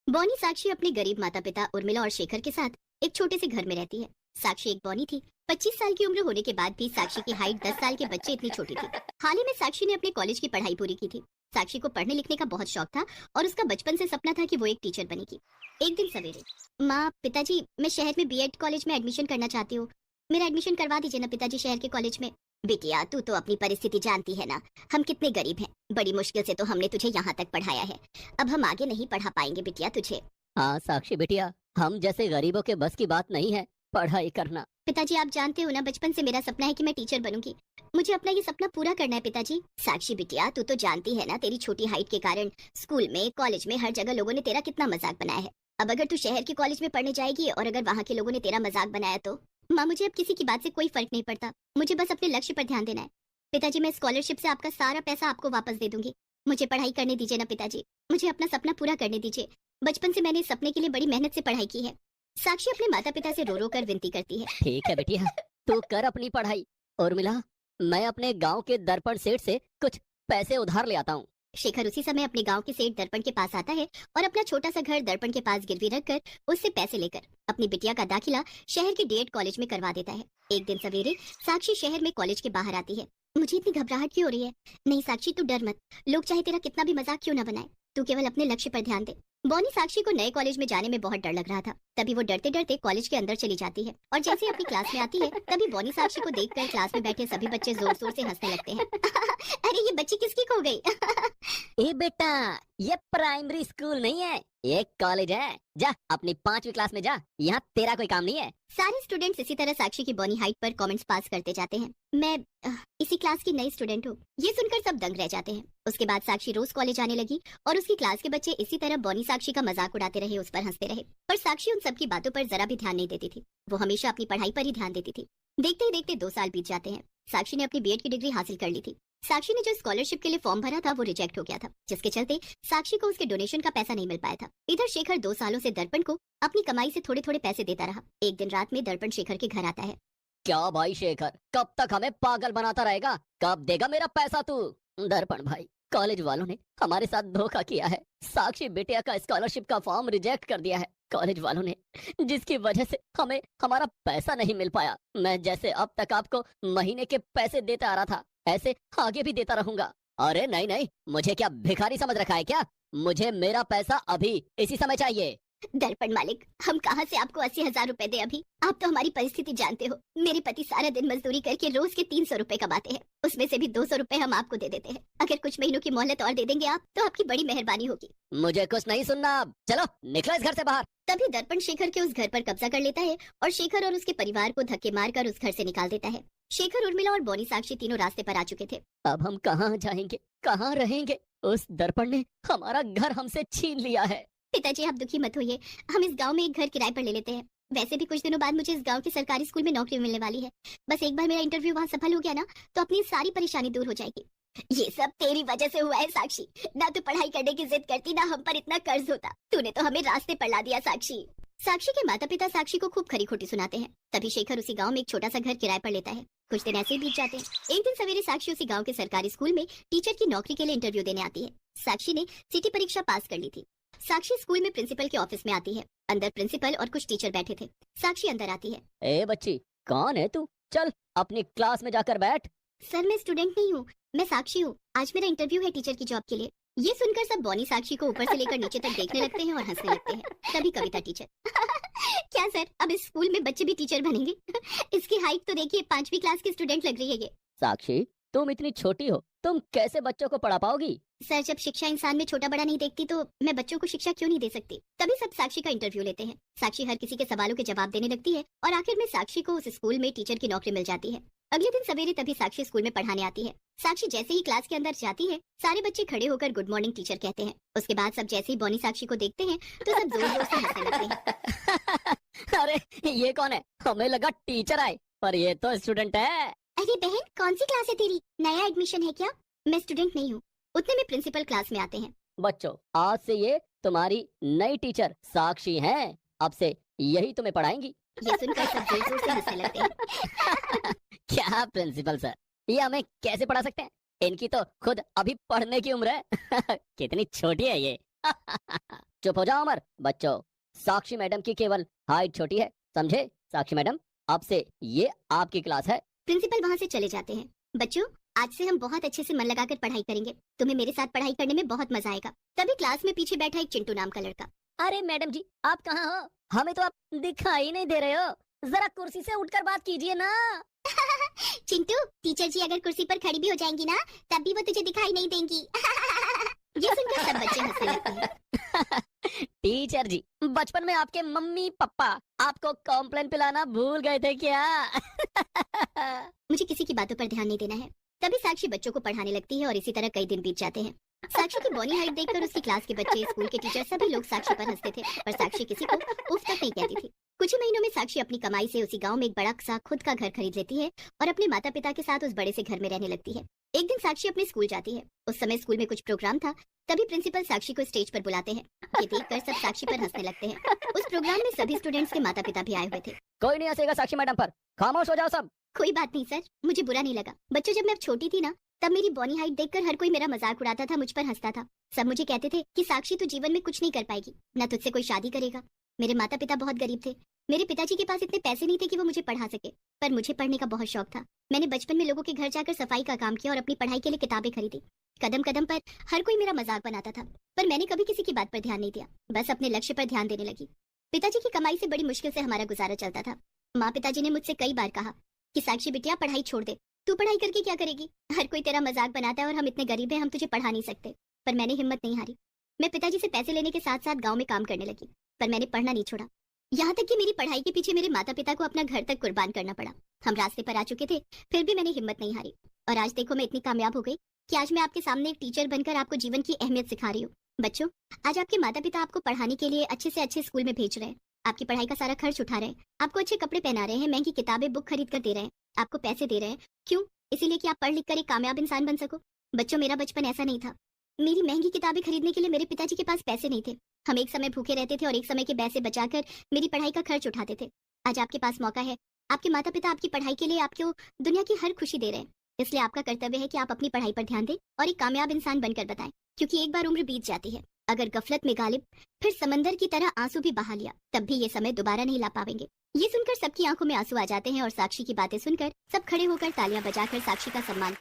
Bonnie साक्षी अपने गरीब माता पिता उर्मिला और शेखर के साथ एक छोटे से घर में रहती है। साक्षी एक बॉनी थी। 25 साल की उम्र होने के बाद भी साक्षी की हाइट 10 साल के बच्चे इतनी छोटी थी। हाल ही में साक्षी ने अपने कॉलेज की पढ़ाई पूरी की थी। साक्षी को पढ़ने लिखने का बहुत शौक था और उसका बचपन से सपना था कि वो एक टीचर बनेगी। एक दिन सवेरे, माँ पिताजी, मैं शहर में बीएड कॉलेज में एडमिशन करना चाहती हूँ। मेरा एडमिशन करवा दीजिए ना पिताजी, शहर के कॉलेज में। बिटिया, तू तो अपनी परिस्थिति जानती है ना, हम कितने गरीब हैं। बड़ी मुश्किल से तो हमने तुझे यहाँ तक पढ़ाया है। अब हम आगे नहीं पढ़ा पाएंगे बिटिया तुझे। हाँ साक्षी बिटिया, हम जैसे गरीबों के बस की बात नहीं है पढ़ाई करना। पिताजी, आप जानते हो ना, बचपन से मेरा सपना है कि मैं टीचर बनूंगी। मुझे अपना ये सपना पूरा करना है पिताजी। साक्षी बिटिया, तू तो जानती है ना, तेरी छोटी हाइट के कारण स्कूल में, कॉलेज में, हर जगह लोगों ने तेरा कितना मजाक बनाया है। अब अगर तू शहर के कॉलेज में पढ़ने जाएगी और अगर वहाँ के लोगों ने तेरा मजाक बनाया तो। माँ, मुझे अब किसी की बात से कोई फर्क नहीं पड़ता। मुझे बस अपने लक्ष्य पर ध्यान देना है। पिताजी, मैं स्कॉलरशिप से आपका सारा पैसा आपको वापस दे दूंगी। मुझे पढ़ाई करने दीजिए ना पिताजी। मुझे अपना सपना पूरा करने दीजिए। बचपन से मैंने इस सपने के लिए बड़ी मेहनत से पढ़ाई की है। साक्षी अपने माता पिता से रो रो कर विनती करती है। ठीक है बिटिया, तू कर अपनी पढ़ाई। उर्मिला, मैं अपने गांव के दर्पण सेठ से कुछ पैसे उधार ले आता हूँ। शेखर उसी समय अपने गांव के सेठ दर्पण के पास आता है और अपना छोटा सा घर दर्पण के पास गिरवी रखकर उससे पैसे लेकर अपनी बिटिया का दाखिला शहर के डीएड कॉलेज में करवा देता है। एक दिन सवेरे साक्षी शहर में कॉलेज के बाहर आती है। मुझे इतनी घबराहट क्यों हो रही है? नहीं साक्षी, तू डर मत। लोग चाहे तेरा कितना भी मजाक क्यों ना बनाए, तू केवल अपने लक्ष्य पर ध्यान दे। बॉनी साक्षी को नए कॉलेज में जाने में बहुत डर लग रहा था। तभी वो डरते डरते कॉलेज के अंदर चली जाती है और जैसे अपनी क्लास में आती है तभी बॉनी साक्षी को देखकर क्लास में बैठे सभी बच्चे जोर जोर से हंसने लगते हैं। अरे, ये बच्ची किसकी खो गई? ए बेटा, ये प्राइमरी स्कूल नहीं है, ये कॉलेज है। जा अपनी 5वीं क्लास में जा, यहाँ तेरा कोई काम नहीं है। सारे स्टूडेंट्स इसी तरह साक्षी की बॉनी हाइट पर कमेंट्स पास करते जाते हैं। मैं इसी क्लास की नई स्टूडेंट हूँ। ये सुनकर सब दंग रह जाते हैं। उसके बाद साक्षी रोज कॉलेज आने लगी और उसकी क्लास के बच्चे इसी तरह बॉनी साक्षी का मजाक उड़ाते रहे, उस पर हंसते रहे। पर साक्षी उन सबकी बातों पर जरा भी ध्यान नहीं देती थी। वो हमेशा अपनी पढ़ाई पर ही ध्यान देती थी। देखते ही देखते 2 साल बीत जाते हैं। साक्षी ने अपनी बीएड की डिग्री हासिल कर ली थी। साक्षी ने जो स्कॉलरशिप के लिए फॉर्म भरा था वो रिजेक्ट हो गया था, जिसके चलते साक्षी को उसके डोनेशन का पैसा नहीं मिल पाया था। इधर शेखर 2 सालों से दर्पण को अपनी कमाई से थोड़े थोड़े पैसे देता रहा। एक दिन रात में दर्पण शेखर के घर आता है। क्या भाई शेखर, कब तक हमें पागल बनाता रहेगा? कब देगा मेरा पैसा तू? दर्पण भाई, कॉलेज वालों ने हमारे साथ धोखा किया है। साक्षी बिटिया का स्कॉलरशिप का फॉर्म रिजेक्ट कर दिया है कॉलेज वालों ने, जिसकी वजह से हमें हमारा पैसा नहीं मिल पाया। मैं जैसे अब तक आपको महीने के पैसे देता आ रहा था, ऐसे आगे भी देता रहूंगा। अरे नहीं नहीं, मुझे क्या भिखारी समझ रखा है क्या? मुझे मेरा पैसा अभी इसी समय चाहिए। दर्पण मालिक, हम कहाँ से आपको 80,000 रुपए दे अभी? आप तो हमारी परिस्थिति जानते हो। मेरे पति सारा दिन मजदूरी करके रोज के 300 रुपए कमाते हैं। उसमें से भी 200 रुपए हम आपको दे देते हैं। अगर कुछ महीनों की मोहलत और दे देंगे आप, तो आपकी बड़ी मेहरबानी होगी। मुझे कुछ नहीं सुनना, अब चलो निकलो इस घर से बाहर। तभी दर्पण शेखर के उस घर पर कब्जा कर लेता है और शेखर और उसके परिवार को धक्के मारकर उस घर से निकाल देता है। शेखर, उर्मिला और बॉनी साक्षी तीनों रास्ते पर आ चुके थे। अब हम कहाँ जाएंगे, कहाँ रहेंगे? उस दर्पण ने हमारा घर हमसे छीन लिया है। पिताजी, आप दुखी मत होइए। हम इस गांव में एक घर किराए पर ले लेते हैं। वैसे भी कुछ दिनों बाद मुझे इस गांव के सरकारी स्कूल में नौकरी मिलने वाली है। बस एक बार मेरा इंटरव्यू वहाँ सफल हो गया ना, तो अपनी सारी परेशानी दूर हो जाएगी। ये सब तेरी वजह से हुआ है साक्षी। ना तू पढ़ाई करने की जिद करती, ना हम पर इतना कर्ज होता। तूने तो हमें रास्ते पर ला दिया साक्षी। साक्षी के माता पिता साक्षी को खूब खरी खोटी सुनाते हैं। तभी शेखर उसी गांव में एक छोटा सा घर किराए पर लेता है। कुछ दिन ऐसे ही बीत जाते हैं। एक दिन सवेरे साक्षी उसी गांव के सरकारी स्कूल में टीचर की नौकरी के लिए इंटरव्यू देने आती है। साक्षी ने सिटी परीक्षा पास कर ली थी। साक्षी स्कूल में प्रिंसिपल के ऑफिस में आती है। अंदर प्रिंसिपल और कुछ टीचर बैठे थे। साक्षी अंदर आती है। ए बच्ची, कौन है तू? चल अपनी क्लास में जाकर बैठ। सर, मैं स्टूडेंट नहीं हूँ, मैं साक्षी हूँ। आज मेरा इंटरव्यू है टीचर की जॉब के लिए। ये सुनकर सब बॉनी साक्षी को ऊपर से लेकर नीचे तक देखने लगते हैं और हंसने लगते हैं। तभी कविता टीचर, क्या सर, अब इस स्कूल में बच्चे भी टीचर बनेंगे? इसकी हाइट तो देखिए, 5वीं क्लास की स्टूडेंट लग रही है ये। साक्षी, तुम इतनी छोटी हो, तुम कैसे बच्चों को पढ़ा पाओगी? सर, जब शिक्षा इंसान में छोटा बड़ा नहीं देखती तो मैं बच्चों को शिक्षा क्यों नहीं दे सकती? तभी सब साक्षी का इंटरव्यू लेते हैं। साक्षी हर किसी के सवालों के जवाब देने लगती है और आखिर में साक्षी को उस स्कूल में टीचर की नौकरी मिल जाती है। अगले दिन सवेरे तभी साक्षी स्कूल में पढ़ाने आती है। साक्षी जैसे ही क्लास के अंदर जाती है, सारे बच्चे खड़े होकर गुड मॉर्निंग टीचर कहते हैं। उसके बाद सब जैसे ही बॉनी साक्षी को देखते हैं तो सब जोर जोर से हंसने लगते हैं। अरे ये कौन है? हमें लगा टीचर आए, पर ये तो स्टूडेंट है। अरे बहन, कौन सी क्लास है तेरी? नया एडमिशन है क्या? मैं स्टूडेंट नहीं हूँ। उतने में प्रिंसिपल क्लास में आते हैं। बच्चों, आज से ये तुम्हारी नई टीचर साक्षी हैं। अब से यही तुम्हें पढ़ाएंगी। ये सुनकर सब जोर जोर से हंसने लगते हैं। क्या प्रिंसिपल सर, ये हमें कैसे पढ़ा सकते हैं? इनकी तो खुद अभी पढ़ने की उम्र है। कितनी छोटी है ये। चुप हो जाओ अमर। बच्चों, साक्षी मैडम की केवल हाइट छोटी है, समझे? साक्षी मैडम, अब से ये आपकी क्लास है। प्रिंसिपल वहाँ से चले जाते हैं। बच्चों, आज से हम बहुत अच्छे से मन लगाकर पढ़ाई करेंगे। तुम्हें मेरे साथ पढ़ाई करने में बहुत मजा आएगा। तभी क्लास में पीछे बैठा एक चिंटू नाम का लड़का। अरे मैडम जी, आप कहाँ हो? हमें तो आप दिखाई नहीं दे रहे हो। जरा कुर्सी से उठकर बात कीजिए ना। चिंटू, टीचर जी अगर कुर्सी पर खड़ी भी हो जाएंगी ना, तब भी वो तुझे दिखाई नहीं देंगी। ये सुनकर सब बच्चे हंसने लगते हैं। टीचर जी, बचपन में आपके मम्मी पापा आपको कॉम्प्लेन पिलाना भूल गए थे क्या? मुझे किसी की बातों पर ध्यान नहीं देना है। तभी साक्षी बच्चों को पढ़ाने लगती है और इसी तरह कई दिन बीत जाते हैं। साक्षी की बॉनी हाइट देखकर उसकी क्लास के बच्चे, स्कूल के टीचर, सभी लोग साक्षी पर हंसते थे, पर साक्षी किसी को उफ तक नहीं कहती थी। कुछ ही महीनों में साक्षी अपनी कमाई से उसी गांव में एक बड़ा सा खुद का घर खरीद लेती है और अपने माता पिता के साथ उस बड़े से घर में रहने लगती है। एक दिन साक्षी अपने स्कूल जाती है। उस समय स्कूल में कुछ प्रोग्राम था। तभी प्रिंसिपल साक्षी को स्टेज पर बुलाते हैं। ये देखकर सब साक्षी पर हंसने लगते हैं। उस प्रोग्राम में सभी स्टूडेंट्स के माता पिता भी आए हुए थे। कोई नहीं हंसेगा साक्षी मैडम पर, खामोश हो जाओ सब। कोई बात नहीं सर, मुझे बुरा नहीं लगा। बच्चों, जब मैं छोटी थी ना, तब मेरी बॉनी हाइट देखकर हर कोई मेरा मजाक उड़ाता था, मुझ पर हंसता था। सब मुझे कहते थे कि साक्षी तू जीवन में कुछ नहीं कर पाएगी, ना तुझसे कोई शादी करेगा। मेरे माता पिता बहुत गरीब थे। मेरे पिताजी के पास इतने पैसे नहीं थे कि वो मुझे पढ़ा सके, पर मुझे पढ़ने का बहुत शौक था। मैंने बचपन में लोगों के घर जाकर सफाई का काम किया और अपनी पढ़ाई के लिए किताबें खरीदी। कदम कदम पर हर कोई मेरा मजाक बनाता था, पर मैंने कभी किसी की बात पर ध्यान नहीं दिया, बस अपने लक्ष्य पर ध्यान देने लगी। पिताजी की कमाई से बड़ी मुश्किल से हमारा गुजारा चलता था। माँ पिताजी ने मुझसे कई बार कहा कि साक्षी बिटिया पढ़ाई छोड़ दे, तू पढ़ाई करके क्या करेगी? हर कोई तेरा मजाक बनाता है और हम इतने गरीब हैं, हम तुझे पढ़ा नहीं सकते। पर मैंने हिम्मत नहीं हारी। मैं पिताजी से पैसे लेने के साथ साथ गाँव में काम करने लगी, पर मैंने पढ़ना नहीं छोड़ा। यहाँ तक कि मेरी पढ़ाई के पीछे मेरे माता पिता को अपना घर तक कुर्बान करना पड़ा। हम रास्ते पर आ चुके थे, फिर भी मैंने हिम्मत नहीं हारी। और आज देखो, मैं इतनी कामयाब हो गई कि आज मैं आपके सामने एक टीचर बनकर आपको जीवन की अहमियत सिखा रही हूँ। बच्चों, आज आपके माता पिता आपको पढ़ाने के लिए अच्छे से अच्छे स्कूल में भेज रहे हैं, आपकी पढ़ाई का सारा खर्च उठा रहे हैं, आपको अच्छे कपड़े पहना रहे हैं, महंगी किताबें बुक खरीद कर दे रहे हैं, आपको पैसे दे रहे हैं। क्यों? इसीलिए कि आप पढ़ लिख कर एक कामयाब इंसान बन सको। बच्चों, मेरा बचपन ऐसा नहीं था। मेरी महंगी किताबें खरीदने के लिए मेरे पिताजी के पास पैसे नहीं थे। हम एक समय भूखे रहते थे और एक समय के पैसे बचाकर मेरी पढ़ाई का खर्च उठाते थे। आज आपके पास मौका है। आपके माता पिता आपकी पढ़ाई के लिए आपको दुनिया की हर खुशी दे रहे हैं, इसलिए आपका कर्तव्य है कि आप अपनी पढ़ाई पर ध्यान दें और एक कामयाब इंसान बनकर बताएं। क्योंकि एक बार उम्र बीत जाती है, अगर गफलत में गालिब फिर समंदर की तरह आंसू भी बहा लिया, तब भी ये समय दोबारा नहीं ला पाएंगे। ये सुनकर सबकी आंखों में आंसू आ जाते हैं और साक्षी की बातें सुनकर सब खड़े होकर तालियां बजाकर साक्षी का सम्मान।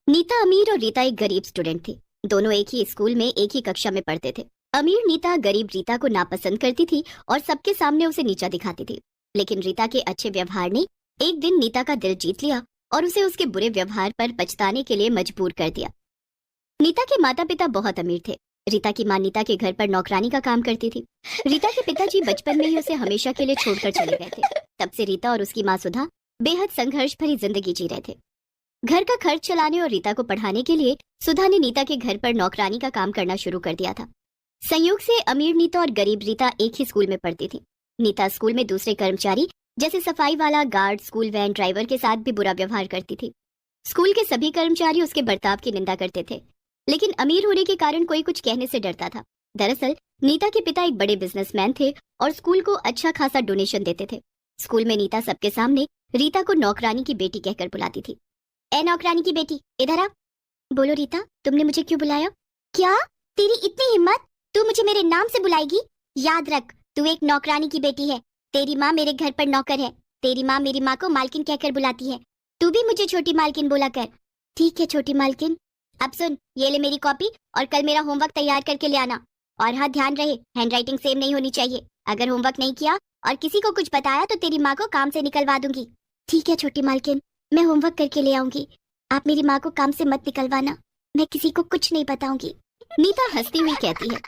नीता अमीर और रीता एक गरीब स्टूडेंट थी। दोनों एक ही स्कूल में एक ही कक्षा में पढ़ते थे। अमीर नीता गरीब रीता को नापसंद करती थी और सबके सामने उसे नीचा दिखाती थी, लेकिन रीता के अच्छे व्यवहार ने एक दिन नीता का दिल जीत लिया और उसे उसके बुरे व्यवहार पर पछताने के लिए मजबूर कर दिया। नीता के माता पिता बहुत अमीर थे। रीता की मां नीता के घर पर नौकरानी का काम करती थी। रीता के पिताजी बचपन में ही उसे हमेशा के लिए छोड़कर चले गए थे। तब से रीता और उसकी माँ सुधा बेहद संघर्ष भरी जिंदगी जी रहे थे। घर का खर्च चलाने और रीता को पढ़ाने के लिए सुधा ने नीता के घर पर नौकरानी का काम करना शुरू कर दिया था। संयोग से अमीर नीता और गरीब रीता एक ही स्कूल में पढ़ती थी। नीता स्कूल में दूसरे कर्मचारी जैसे सफाई वाला, गार्ड, स्कूल वैन ड्राइवर के साथ भी बुरा व्यवहार करती थी। स्कूल के सभी कर्मचारी उसके बर्ताव की निंदा करते थे, लेकिन अमीर होने के कारण कोई कुछ कहने से डरता था। दरअसल नीता के पिता एक बड़े बिजनेसमैन थे और स्कूल को अच्छा खासा डोनेशन देते थे। स्कूल में नीता सबके सामने रीता को नौकरानी की बेटी कहकर बुलाती थी। ए नौकरानी की बेटी, इधर आ। बोलो रीता, तुमने मुझे क्यों बुलाया? क्या तेरी इतनी हिम्मत, तू मुझे मेरे नाम से बुलाएगी? याद रख, तू एक नौकरानी की बेटी है। तेरी माँ मेरे घर पर नौकर है। तेरी माँ मेरी माँ को मालकिन कहकर बुलाती है। तू भी मुझे छोटी मालकिन बोला कर। ठीक है छोटी मालकिन। अब सुन, ये ले मेरी कॉपी और कल मेरा होमवर्क तैयार करके ले आना। और हाँ, ध्यान रहे, हैंडराइटिंग सेम नहीं होनी चाहिए। अगर होमवर्क नहीं किया और किसी को कुछ बताया तो तेरी माँ को काम से निकलवा दूंगी। ठीक है छोटी मालकिन, मैं होमवर्क करके ले आऊंगी। आप मेरी माँ को काम से मत निकलवाना, मैं किसी को कुछ नहीं बताऊंगी। नीता हंसती हुई कहती है।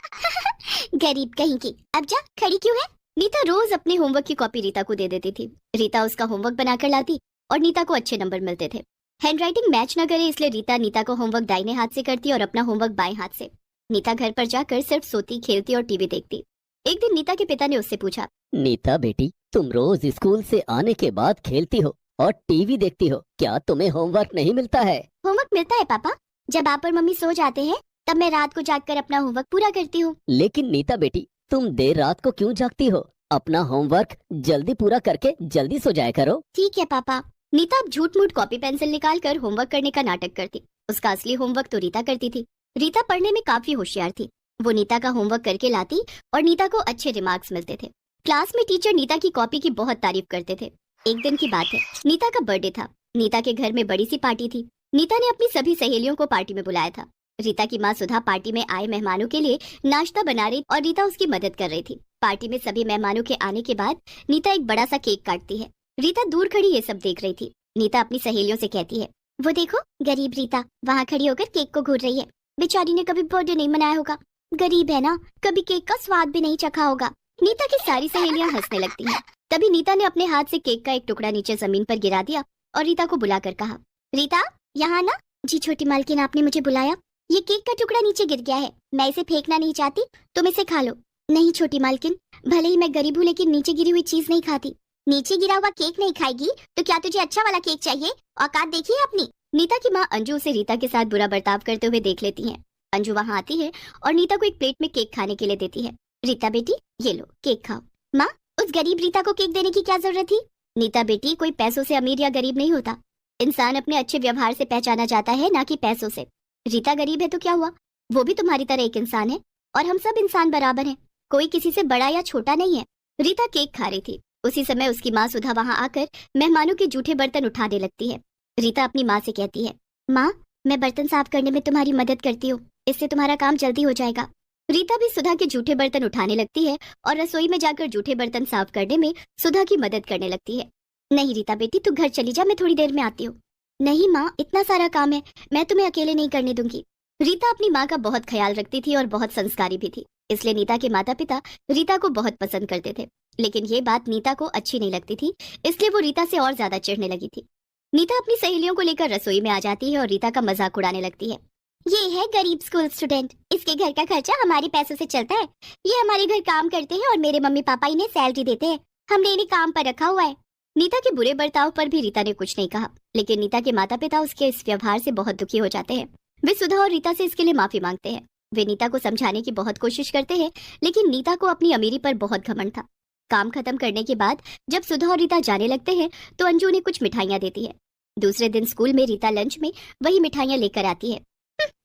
गरीब कहीं की, अब जा, खड़ी क्यों है? नीता रोज अपने होमवर्क की कॉपी रीता को दे देती थी। रीता उसका होमवर्क बनाकर लाती और नीता को अच्छे नंबर मिलते थे। हैंडराइटिंग मैच न करे इसलिए रीता नीता को होमवर्क दाहिने हाथ से करती और अपना होमवर्क बाएं हाथ से। नीता घर पर जाकर सिर्फ सोती, खेलती और टीवी देखती। एक दिन नीता के पिता ने उससे पूछा, नीता बेटी, तुम रोज स्कूल से आने के बाद खेलती हो और टीवी देखती हो, क्या तुम्हें होमवर्क नहीं मिलता है? होमवर्क मिलता है पापा, जब आप और मम्मी सो जाते हैं तब मैं रात को जागकर अपना होमवर्क पूरा करती हूँ। लेकिन नीता बेटी, तुम देर रात को क्यों जागती हो? अपना होमवर्क जल्दी पूरा करके जल्दी सो जाया करो। ठीक है पापा। नीता अब झूठ मूठ कॉपी पेंसिल निकाल कर होमवर्क करने का नाटक करती। उसका असली होमवर्क तो रीता करती थी। रीता पढ़ने में काफी होशियार थी। वो नीता का होमवर्क करके लाती और नीता को अच्छे रिमार्क्स मिलते थे। क्लास में टीचर नीता की कॉपी की बहुत तारीफ करते थे। एक दिन की बात है, नीता का बर्थडे था। नीता के घर में बड़ी सी पार्टी थी। नीता ने अपनी सभी सहेलियों को पार्टी में बुलाया था। रीता की माँ सुधा पार्टी में आए मेहमानों के लिए नाश्ता बना रही और रीता उसकी मदद कर रही थी। पार्टी में सभी मेहमानों के आने के बाद नीता एक बड़ा सा केक काटती है। रीता दूर खड़ी ये सब देख रही थी। नीता अपनी सहेलियों से कहती है, वो देखो गरीब रीता वहाँ खड़ी होकर केक को घूर रही है। बेचारी ने कभी बर्थडे नहीं मनाया होगा, गरीब है ना, कभी केक का स्वाद भी नहीं चखा होगा। नीता की सारी सहेलियां हंसने लगती हैं। तभी नीता ने अपने हाथ से केक का एक टुकड़ा नीचे जमीन पर गिरा दिया और रीता को बुलाकर कहा, रीता यहाँ ना। जी छोटी मालकिन, आपने मुझे बुलाया? ये केक का टुकड़ा नीचे गिर गया है, मैं इसे फेंकना नहीं चाहती, तुम इसे खा लो। नहीं छोटी मालकिन, भले ही मैं गरीब हूँ लेकिन नीचे गिरी हुई चीज नहीं खाती। नीचे गिरा हुआ केक नहीं खाएगी तो क्या तुझे अच्छा वाला केक चाहिए? औकात देखी है अपनी। नीता की माँ अंजू उसे रीता के साथ बुरा बर्ताव करते हुए देख लेती है। अंजू वहाँ आती है और नीता को एक प्लेट में केक खाने के लिए देती है। रीता बेटी, ये लो केक खाओ। माँ, उस गरीब रीता को केक देने की क्या जरूरत थी? नीता बेटी, कोई पैसों से अमीर या गरीब नहीं होता। इंसान अपने अच्छे व्यवहार से पहचाना जाता है, ना कि पैसों से। रीता गरीब है तो क्या हुआ, वो भी तुम्हारी तरह एक इंसान है और हम सब इंसान बराबर हैं। कोई किसी से बड़ा या छोटा नहीं है। रीता केक खा रही थी। उसी समय उसकी माँ सुधा वहाँ आकर मेहमानों के जूठे बर्तन उठाने लगती है। रीता अपनी माँ से कहती है, माँ मैं बर्तन साफ करने में तुम्हारी मदद करती हूँ, इससे तुम्हारा काम जल्दी हो जाएगा। रीता भी सुधा के जूठे बर्तन उठाने लगती है और रसोई में जाकर जूठे बर्तन साफ करने में सुधा की मदद करने लगती है। नहीं रीता बेटी, तू घर चली जा, मैं थोड़ी देर में आती हूँ। नहीं माँ, इतना सारा काम है, मैं तुम्हें अकेले नहीं करने दूंगी। रीता अपनी माँ का बहुत ख्याल रखती थी और बहुत संस्कारी भी थी, इसलिए नीता के माता पिता रीता को बहुत पसंद करते थे। लेकिन ये बात नीता को अच्छी नहीं लगती थी, इसलिए वो रीता से और ज्यादा चिढ़ने लगी थी। नीता अपनी सहेलियों को लेकर रसोई में आ जाती है और रीता का मजाक उड़ाने लगती है। ये है गरीब स्कूल स्टूडेंट, इसके घर का खर्चा हमारे पैसों से चलता है। ये हमारे घर काम करते हैं और मेरे मम्मी पापा इन्हें सैलरी देते हैं, हमने इन्हें काम पर रखा हुआ है। नीता के बुरे बर्ताव पर भी रीता ने कुछ नहीं कहा, लेकिन नीता के माता पिता उसके इस व्यवहार से बहुत दुखी हो जाते हैं। वे सुधा और रीता से इसके लिए माफी मांगते हैं। वे नीता को समझाने की बहुत कोशिश करते हैं, लेकिन नीता को अपनी अमीरी पर बहुत घमंड था। काम खत्म करने के बाद जब सुधा और रीता जाने लगते हैं तो अंजू उन्हें कुछ मिठाइयाँ देती है। दूसरे दिन स्कूल में रीता लंच में वही मिठाइयाँ लेकर आती है।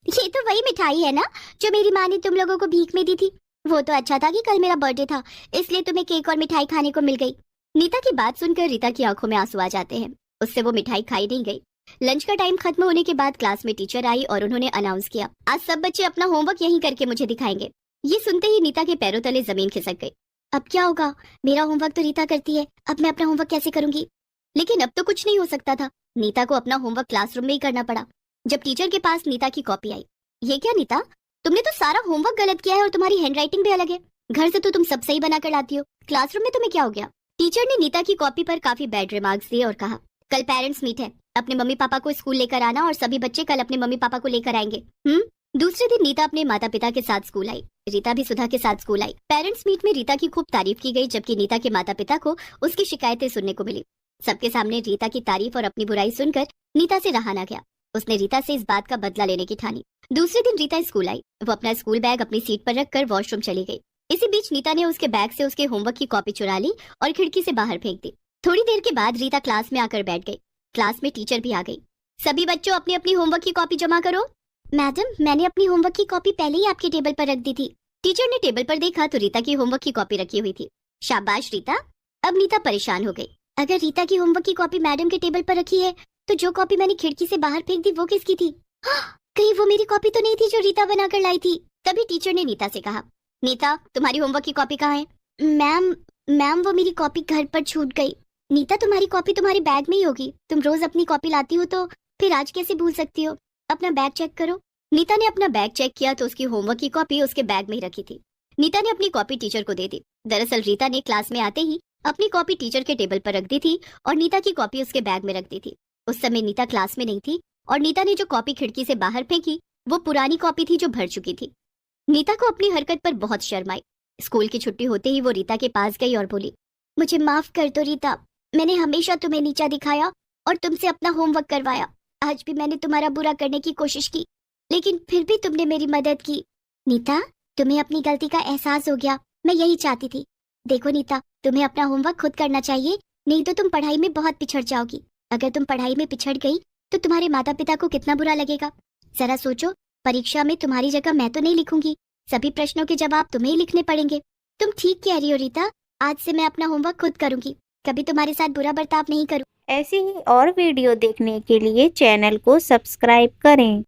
ये तो वही मिठाई है ना जो मेरी माँ ने तुम लोगों को भीख में दी थी। वो तो अच्छा था कि कल मेरा बर्थडे था, इसलिए तुम्हें केक और मिठाई खाने को मिल गई। नीता की बात सुनकर रीता की आंखों में आंसू आ जाते हैं। उससे वो मिठाई खाई नहीं गई। लंच का टाइम खत्म होने के बाद क्लास में टीचर आई और उन्होंने अनाउंस किया, आज सब बच्चे अपना होमवर्क यहीं करके मुझे दिखाएंगे। ये सुनते ही नीता के पैरों तले जमीन खिसक गई। अब क्या होगा, मेरा होमवर्क तो रीता करती है, अब मैं अपना होमवर्क कैसे करूंगी? लेकिन अब तो कुछ नहीं हो सकता था। नीता को अपना होमवर्क क्लासरूम में ही करना पड़ा। जब टीचर के पास नीता की कॉपी आई, ये क्या नीता, तुमने तो सारा होमवर्क गलत किया है और तुम्हारी हैंडराइटिंग भी अलग है। घर से तो तुम सब सही बनाकर लाती हो, क्लासरूम में तुम्हें क्या हो गया? टीचर ने नीता की कॉपी पर काफी बैड रिमार्क्स दिए और कहा, कल पेरेंट्स मीट है, अपने मम्मी पापा को स्कूल लेकर आना और सभी बच्चे कल अपने मम्मी पापा को लेकर आएंगे। दूसरे दिन नीता अपने माता पिता के साथ स्कूल आई। रीता भी सुधा के साथ स्कूल आई। पेरेंट्स मीट में रीता की खूब तारीफ की गई, जबकि नीता के माता पिता को उसकी शिकायतें सुनने को मिली। सबके सामने रीता की तारीफ और अपनी बुराई सुनकर नीता से रहा ना गया। उसने रीता से इस बात का बदला लेने की ठानी। दूसरे दिन रीता स्कूल आई। वो अपना स्कूल बैग अपनी सीट पर रखकर वॉशरूम चली गई। इसी बीच नीता ने उसके बैग से उसके होमवर्क की कॉपी चुरा ली और खिड़की से बाहर फेंक दी। थोड़ी देर के बाद रीता क्लास में आकर बैठ गई। क्लास में टीचर भी आ गई। सभी बच्चों अपनी अपनी होमवर्क की कॉपी जमा करो। मैडम, मैंने अपनी होमवर्क की कॉपी पहले ही आपके टेबल पर रख दी थी। टीचर ने टेबल पर देखा तो रीता की होमवर्क की कॉपी रखी हुई थी। शाबाश रीता। अब नीता परेशान हो गई। अगर रीता की होमवर्क की कॉपी मैडम के टेबल पर रखी है तो जो कॉपी मैंने खिड़की से बाहर फेंक दी वो किसकी थी? कहीं वो मेरी कॉपी तो नहीं थी जो रीता बनाकर लाई थी? तभी टीचर ने नीता से कहा, नीता तुम्हारी होमवर्क की कॉपी कहाँ है? मैम वो मेरी कॉपी घर पर छूट गई। नीता तुम्हारी कॉपी तुम्हारे बैग में ही होगी, तुम रोज अपनी कॉपी लाती हो तो फिर आज कैसे भूल सकती हो? अपना बैग चेक करो। नीता ने अपना बैग चेक किया तो उसकी होमवर्क की कॉपी उसके बैग में ही रखी थी। नीता ने अपनी कॉपी टीचर को दे दी। दरअसल रीता ने क्लास में आते ही अपनी कॉपी टीचर के टेबल पर रख दी थी और नीता की कॉपी उसके बैग में रख दी थी। उस समय नीता क्लास में नहीं थी और नीता ने जो कॉपी खिड़की से बाहर फेंकी वो पुरानी कॉपी थी जो भर चुकी थी। नीता को अपनी हरकत पर बहुत शर्म आई। स्कूल की छुट्टी होते ही वो रीता के पास गई और बोली, मुझे माफ कर दो रीता, मैंने हमेशा तुम्हें नीचा दिखाया और तुमसे अपना होमवर्क करवाया। आज भी मैंने तुम्हारा बुरा करने की कोशिश की, लेकिन फिर भी तुमने मेरी मदद की। नीता, तुम्हें अपनी गलती का एहसास हो गया, मैं यही चाहती थी। देखो नीता, तुम्हें अपना होमवर्क खुद करना चाहिए, नहीं तो तुम पढ़ाई में बहुत पिछड़ जाओगी। अगर तुम पढ़ाई में पिछड़ गई तो तुम्हारे माता पिता को कितना बुरा लगेगा। जरा सोचो, परीक्षा में तुम्हारी जगह मैं तो नहीं लिखूंगी, सभी प्रश्नों के जवाब तुम्हें ही लिखने पड़ेंगे। तुम ठीक कह रही हो रीता, आज से मैं अपना होमवर्क खुद करूंगी, कभी तुम्हारे साथ बुरा बर्ताव नहीं करूँ। ऐसी ही और वीडियो देखने के लिए चैनल को सब्सक्राइब करें।